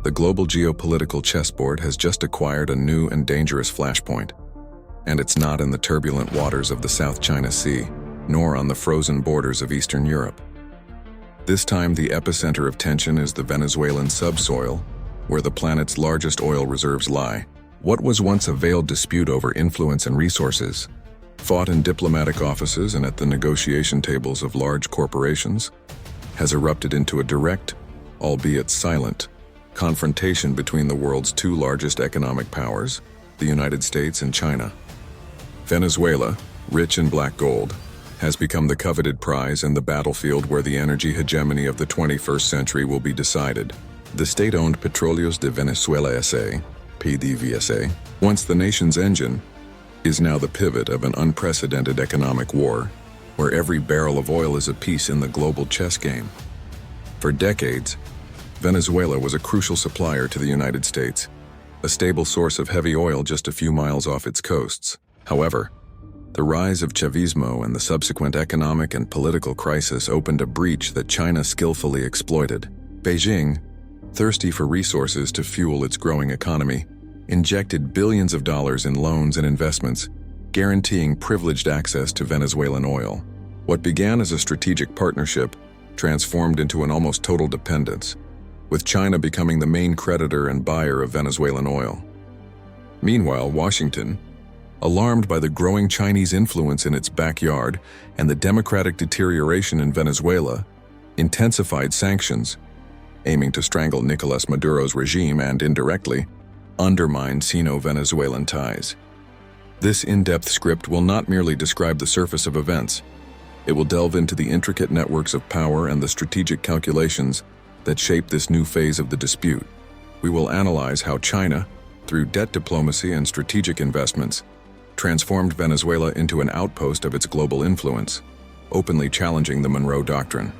The global geopolitical chessboard has just acquired a new and dangerous flashpoint. And it's not in the turbulent waters of the South China Sea, nor on the frozen borders of Eastern Europe. This time, the epicenter of tension is the Venezuelan subsoil, where the planet's largest oil reserves lie. What was once a veiled dispute over influence and resources, fought in diplomatic offices and at the negotiation tables of large corporations, has erupted into a direct, albeit silent, confrontation between the world's two largest economic powers, the United States and China. Venezuela, rich in black gold, has become the coveted prize and the battlefield where the energy hegemony of the 21st century will be decided. The state-owned Petróleos de Venezuela S.A., PDVSA, once the nation's engine, is now the pivot of an unprecedented economic war, where every barrel of oil is a piece in the global chess game. For decades, Venezuela was a crucial supplier to the United States, a stable source of heavy oil just a few miles off its coasts. However, the rise of Chavismo and the subsequent economic and political crisis opened a breach that China skillfully exploited. Beijing, thirsty for resources to fuel its growing economy, injected billions of dollars in loans and investments, guaranteeing privileged access to Venezuelan oil. What began as a strategic partnership transformed into an almost total dependence, with China becoming the main creditor and buyer of Venezuelan oil. Meanwhile, Washington, alarmed by the growing Chinese influence in its backyard and the democratic deterioration in Venezuela, intensified sanctions, aiming to strangle Nicolas Maduro's regime and, indirectly, undermine Sino-Venezuelan ties. This in-depth script will not merely describe the surface of events. It will delve into the intricate networks of power and the strategic calculations that shape this new phase of the dispute. We will analyze how China, through debt diplomacy and strategic investments, transformed Venezuela into an outpost of its global influence, openly challenging the Monroe Doctrine.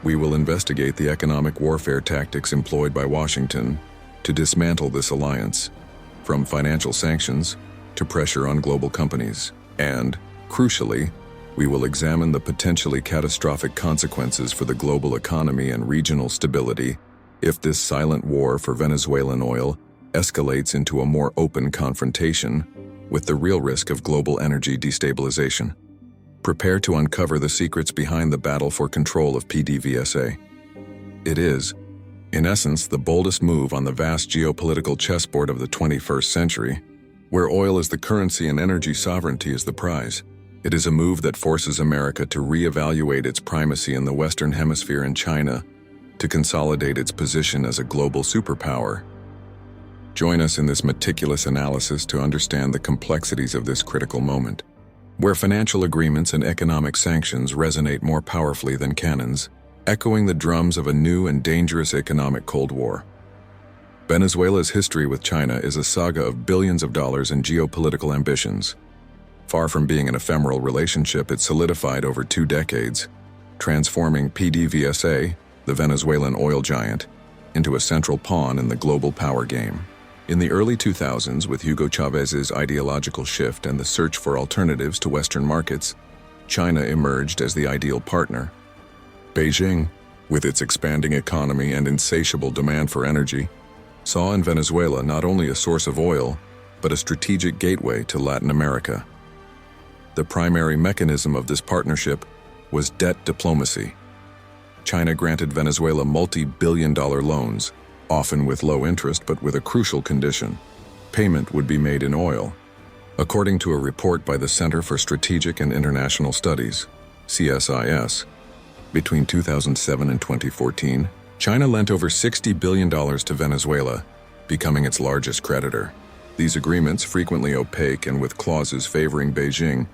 We will investigate the economic warfare tactics employed by Washington to dismantle this alliance, from financial sanctions to pressure on global companies. And, crucially, we will examine the potentially catastrophic consequences for the global economy and regional stability if this silent war for Venezuelan oil escalates into a more open confrontation with the real risk of global energy destabilization. Prepare to uncover the secrets behind the battle for control of PDVSA. It is, in essence, the boldest move on the vast geopolitical chessboard of the 21st century, where oil is the currency and energy sovereignty is the prize. It is a move that forces America to reevaluate its primacy in the Western Hemisphere and China, to consolidate its position as a global superpower. Join us in this meticulous analysis to understand the complexities of this critical moment, where financial agreements and economic sanctions resonate more powerfully than cannons, echoing the drums of a new and dangerous economic Cold War. Venezuela's history with China is a saga of billions of dollars in geopolitical ambitions. Far from being an ephemeral relationship, it solidified over 2 decades, transforming PDVSA, the Venezuelan oil giant, into a central pawn in the global power game. In the early 2000s, with Hugo Chávez's ideological shift and the search for alternatives to Western markets, China emerged as the ideal partner. Beijing, with its expanding economy and insatiable demand for energy, saw in Venezuela not only a source of oil, but a strategic gateway to Latin America. The primary mechanism of this partnership was debt diplomacy. China granted Venezuela multi-billion-dollar loans, often with low interest but with a crucial condition: payment would be made in oil. According to a report by the Center for Strategic and International Studies, CSIS, between 2007 and 2014, China lent over $60 billion to Venezuela, becoming its largest creditor. These agreements, frequently opaque and with clauses favoring Beijing,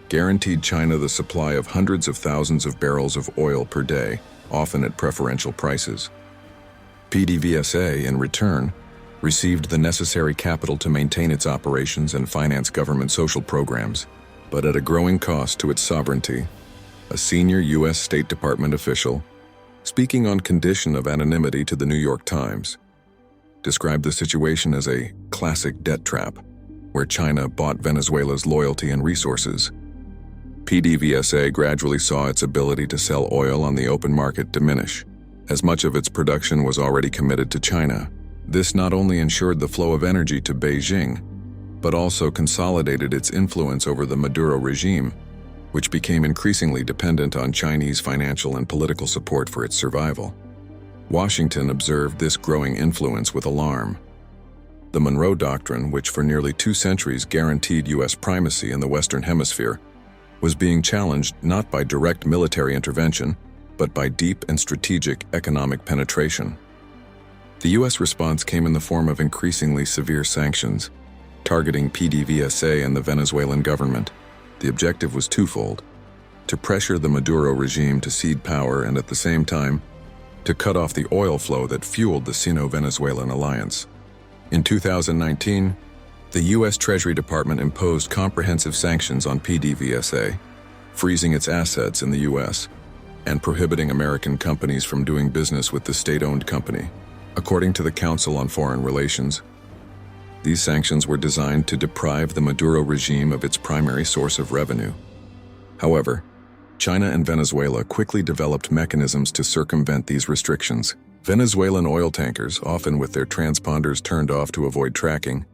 guaranteed China the supply of hundreds of thousands of barrels of oil per day, often at preferential prices. PDVSA, in return, received the necessary capital to maintain its operations and finance government social programs, but at a growing cost to its sovereignty. A senior U.S. State Department official, speaking on condition of anonymity to the New York Times, described the situation as a classic debt trap, where China bought Venezuela's loyalty and resources. PDVSA gradually saw its ability to sell oil on the open market diminish, as much of its production was already committed to China. This not only ensured the flow of energy to Beijing, but also consolidated its influence over the Maduro regime, which became increasingly dependent on Chinese financial and political support for its survival. Washington observed this growing influence with alarm. The Monroe Doctrine, which for nearly 2 centuries guaranteed U.S. primacy in the Western Hemisphere, was being challenged not by direct military intervention, but by deep and strategic economic penetration. The U.S. response came in the form of increasingly severe sanctions, targeting PDVSA and the Venezuelan government. The objective was twofold: to pressure the Maduro regime to cede power and at the same time, to cut off the oil flow that fueled the Sino-Venezuelan alliance. In 2019, the U.S. Treasury Department imposed comprehensive sanctions on PDVSA, freezing its assets in the U.S. and prohibiting American companies from doing business with the state-owned company. According to the Council on Foreign Relations, these sanctions were designed to deprive the Maduro regime of its primary source of revenue. However, China and Venezuela quickly developed mechanisms to circumvent these restrictions. Venezuelan oil tankers, often with their transponders turned off to avoid tracking,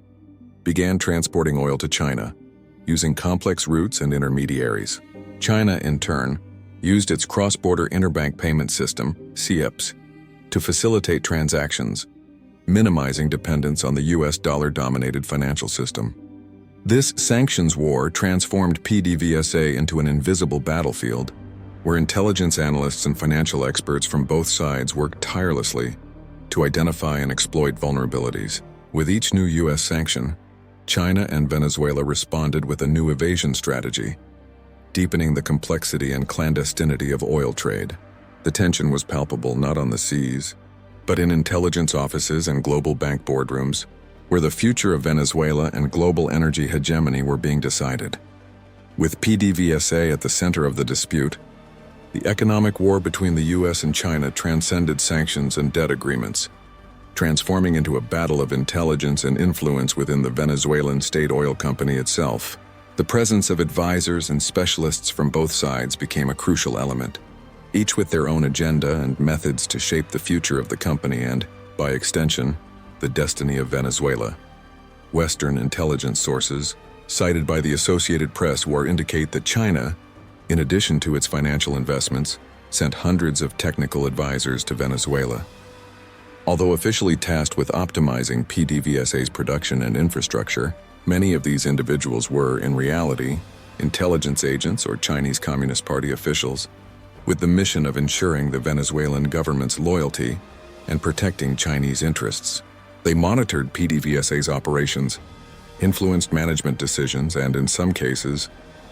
began transporting oil to China, using complex routes and intermediaries. China, in turn, used its cross-border interbank payment system, CIPS, to facilitate transactions, minimizing dependence on the U.S. dollar-dominated financial system. This sanctions war transformed PDVSA into an invisible battlefield, where intelligence analysts and financial experts from both sides worked tirelessly to identify and exploit vulnerabilities. With each new U.S. sanction, China and Venezuela responded with a new evasion strategy, deepening the complexity and clandestinity of oil trade. The tension was palpable not on the seas, but in intelligence offices and global bank boardrooms, where the future of Venezuela and global energy hegemony were being decided. With PDVSA at the center of the dispute, the economic war between the U.S. and China transcended sanctions and debt agreements, transforming into a battle of intelligence and influence within the Venezuelan state oil company itself. The presence of advisors and specialists from both sides became a crucial element, each with their own agenda and methods to shape the future of the company and, by extension, the destiny of Venezuela. Western intelligence sources, cited by the Associated Press, indicate that China, in addition to its financial investments, sent hundreds of technical advisors to Venezuela. Although officially tasked with optimizing PDVSA's production and infrastructure, many of these individuals were, in reality, intelligence agents or Chinese Communist Party officials, with the mission of ensuring the Venezuelan government's loyalty and protecting Chinese interests. They monitored PDVSA's operations, influenced management decisions, and in some cases,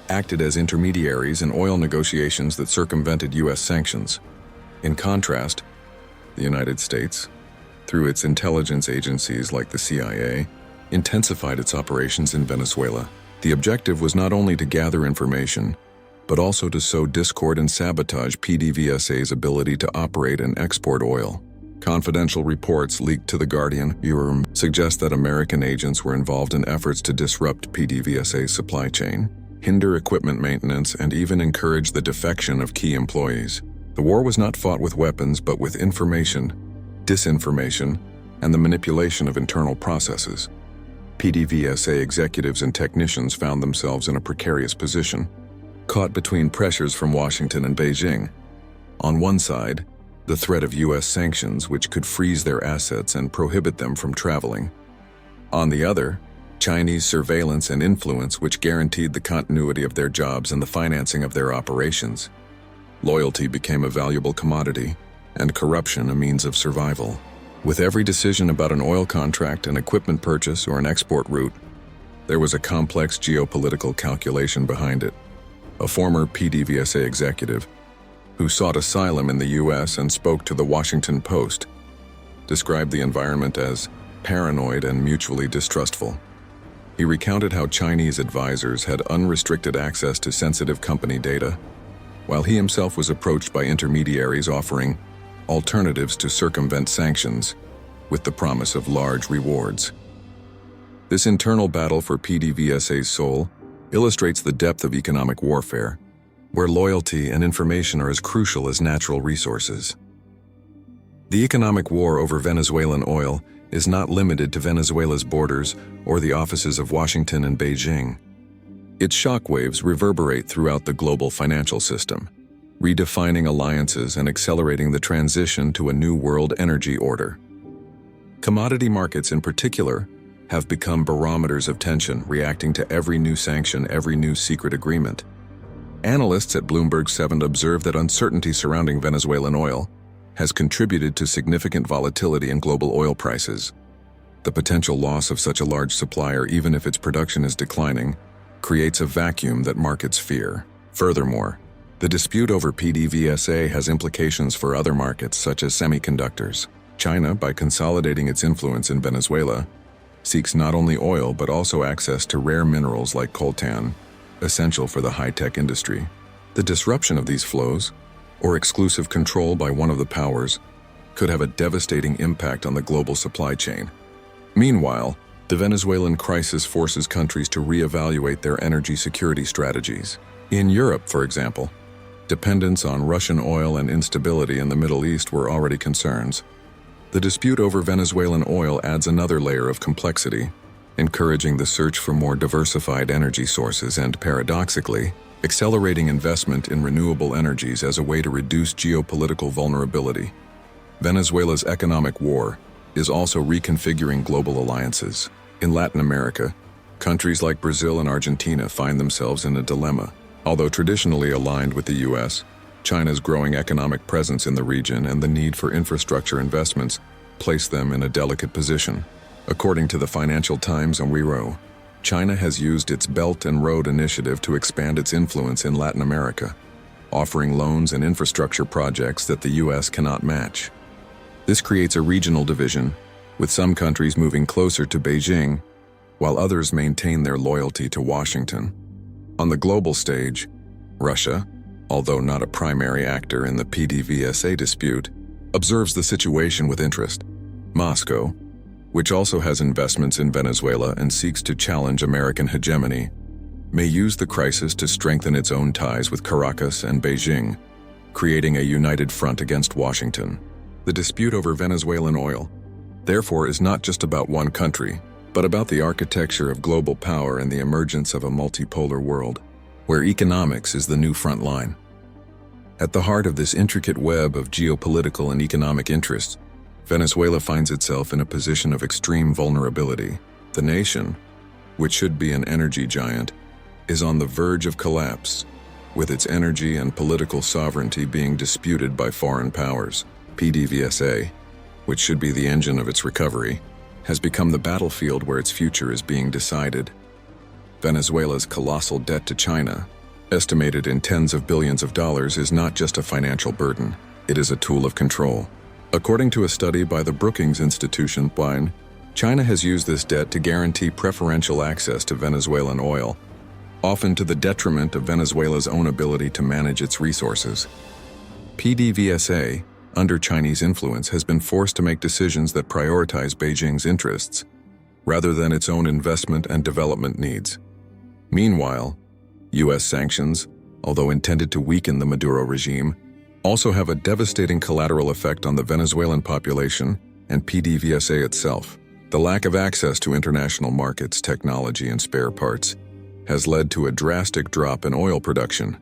acted as intermediaries in oil negotiations that circumvented U.S. sanctions. In contrast, the United States, through its intelligence agencies like the CIA, intensified its operations in Venezuela. The objective was not only to gather information, but also to sow discord and sabotage PDVSA's ability to operate and export oil. Confidential reports leaked to The Guardian suggest that American agents were involved in efforts to disrupt PDVSA's supply chain, hinder equipment maintenance, and even encourage the defection of key employees. The war was not fought with weapons, but with information, disinformation, and the manipulation of internal processes. PDVSA executives and technicians found themselves in a precarious position, caught between pressures from Washington and Beijing. On one side, the threat of U.S. sanctions, which could freeze their assets and prohibit them from traveling. On the other, Chinese surveillance and influence, which guaranteed the continuity of their jobs and the financing of their operations. Loyalty became a valuable commodity, and corruption a means of survival. With every decision about an oil contract, an equipment purchase, or an export route, there was a complex geopolitical calculation behind it. A former PDVSA executive, who sought asylum in the U.S. and spoke to the Washington Post, described the environment as paranoid and mutually distrustful. He recounted how Chinese advisors had unrestricted access to sensitive company data, while he himself was approached by intermediaries offering alternatives to circumvent sanctions, with the promise of large rewards. This internal battle for PDVSA's soul illustrates the depth of economic warfare, where loyalty and information are as crucial as natural resources. The economic war over Venezuelan oil is not limited to Venezuela's borders or the offices of Washington and Beijing. Its shockwaves reverberate throughout the global financial system, redefining alliances and accelerating the transition to a new world energy order. Commodity markets in particular have become barometers of tension, reacting to every new sanction, every new secret agreement. Analysts at Bloomberg 7 observe that uncertainty surrounding Venezuelan oil has contributed to significant volatility in global oil prices. The potential loss of such a large supplier, even if its production is declining, creates a vacuum that markets fear. Furthermore, the dispute over PDVSA has implications for other markets such as semiconductors. China, by consolidating its influence in Venezuela, seeks not only oil but also access to rare minerals like coltan, essential for the high-tech industry. The disruption of these flows, or exclusive control by one of the powers, could have a devastating impact on the global supply chain. Meanwhile, the Venezuelan crisis forces countries to reevaluate their energy security strategies. In Europe, for example, dependence on Russian oil and instability in the Middle East were already concerns. The dispute over Venezuelan oil adds another layer of complexity, encouraging the search for more diversified energy sources and, paradoxically, accelerating investment in renewable energies as a way to reduce geopolitical vulnerability. Venezuela's economic war is also reconfiguring global alliances. In Latin America, countries like Brazil and Argentina find themselves in a dilemma. Although traditionally aligned with the U.S., China's growing economic presence in the region and the need for infrastructure investments place them in a delicate position. According to the Financial Times and Wiro, China has used its Belt and Road Initiative to expand its influence in Latin America, offering loans and infrastructure projects that the U.S. cannot match. This creates a regional division, with some countries moving closer to Beijing, while others maintain their loyalty to Washington. On the global stage, Russia, although not a primary actor in the PDVSA dispute, observes the situation with interest. Moscow, which also has investments in Venezuela and seeks to challenge American hegemony, may use the crisis to strengthen its own ties with Caracas and Beijing, creating a united front against Washington. The dispute over Venezuelan oil, therefore, is not just about one country, but about the architecture of global power and the emergence of a multipolar world, where economics is the new front line. At the heart of this intricate web of geopolitical and economic interests, Venezuela finds itself in a position of extreme vulnerability. The nation, which should be an energy giant, is on the verge of collapse, with its energy and political sovereignty being disputed by foreign powers. PDVSA, which should be the engine of its recovery, has become the battlefield where its future is being decided. Venezuela's colossal debt to China, estimated in tens of billions of dollars, is not just a financial burden, it is a tool of control. According to a study by the Brookings Institution, China has used this debt to guarantee preferential access to Venezuelan oil, often to the detriment of Venezuela's own ability to manage its resources. PDVSA, under Chinese influence, has been forced to make decisions that prioritize Beijing's interests, rather than its own investment and development needs. Meanwhile, U.S. sanctions, although intended to weaken the Maduro regime, also have a devastating collateral effect on the Venezuelan population and PDVSA itself. The lack of access to international markets, technology, and spare parts has led to a drastic drop in oil production,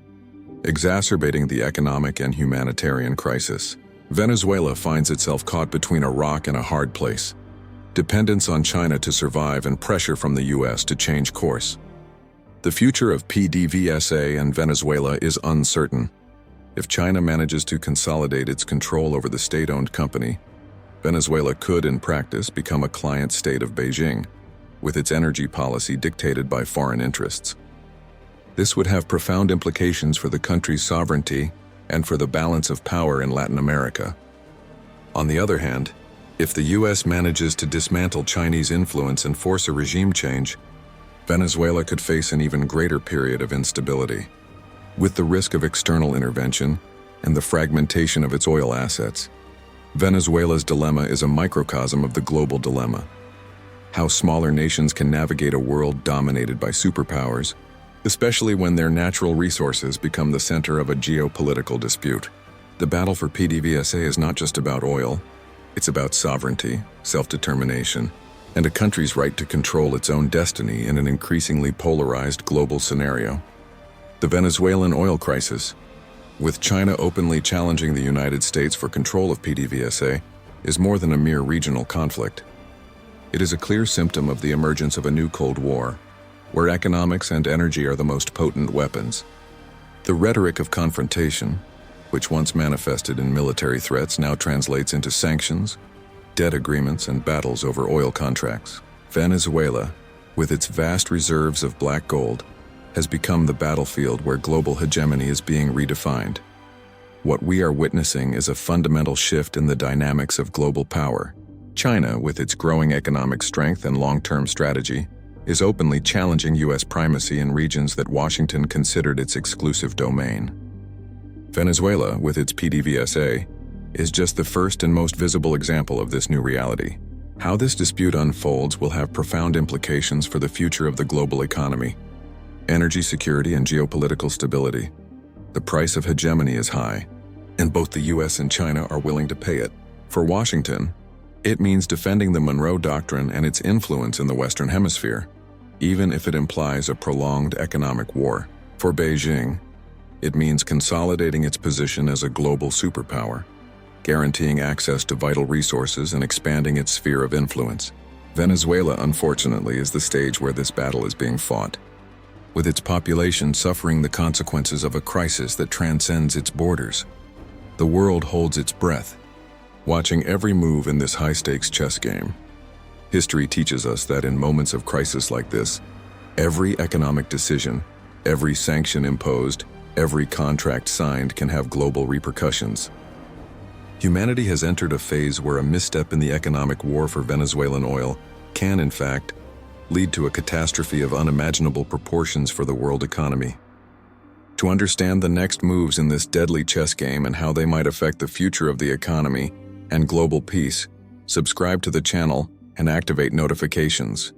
exacerbating the economic and humanitarian crisis. Venezuela finds itself caught between a rock and a hard place. Dependence on China to survive and pressure from the U.S. to change course. The future of PDVSA and Venezuela is uncertain. If China manages to consolidate its control over the state-owned company, Venezuela could, in practice, become a client state of Beijing, with its energy policy dictated by foreign interests. This would have profound implications for the country's sovereignty and for the balance of power in Latin America. On the other hand, if the U.S. manages to dismantle Chinese influence and force a regime change, Venezuela could face an even greater period of instability, with the risk of external intervention and the fragmentation of its oil assets. Venezuela's dilemma is a microcosm of the global dilemma: how smaller nations can navigate a world dominated by superpowers, especially when their natural resources become the center of a geopolitical dispute. The battle for PDVSA is not just about oil, It's about sovereignty, self-determination, and a country's right to control its own destiny in an increasingly polarized global scenario. The Venezuelan oil crisis, with China openly challenging the United States for control of PDVSA, is more than a mere regional conflict. It is a clear symptom of the emergence of a new Cold War, where economics and energy are the most potent weapons. The rhetoric of confrontation, which once manifested in military threats, now translates into sanctions, debt agreements, and battles over oil contracts. Venezuela, with its vast reserves of black gold, has become the battlefield where global hegemony is being redefined. What we are witnessing is a fundamental shift in the dynamics of global power. China, with its growing economic strength and long-term strategy, is openly challenging U.S. primacy in regions that Washington considered its exclusive domain. Venezuela, with its PDVSA, is just the first and most visible example of this new reality. How this dispute unfolds will have profound implications for the future of the global economy, energy security, and geopolitical stability. The price of hegemony is high, and both the U.S. and China are willing to pay it. For Washington, it means defending the Monroe Doctrine and its influence in the Western Hemisphere, even if it implies a prolonged economic war. For Beijing, it means consolidating its position as a global superpower, guaranteeing access to vital resources and expanding its sphere of influence. Venezuela, unfortunately, is the stage where this battle is being fought, with its population suffering the consequences of a crisis that transcends its borders. The world holds its breath, watching every move in this high-stakes chess game. History teaches us that in moments of crisis like this, every economic decision, every sanction imposed, every contract signed can have global repercussions. Humanity has entered a phase where a misstep in the economic war for Venezuelan oil can, in fact, lead to a catastrophe of unimaginable proportions for the world economy. To understand the next moves in this deadly chess game and how they might affect the future of the economy and global peace, subscribe to the channel and activate notifications.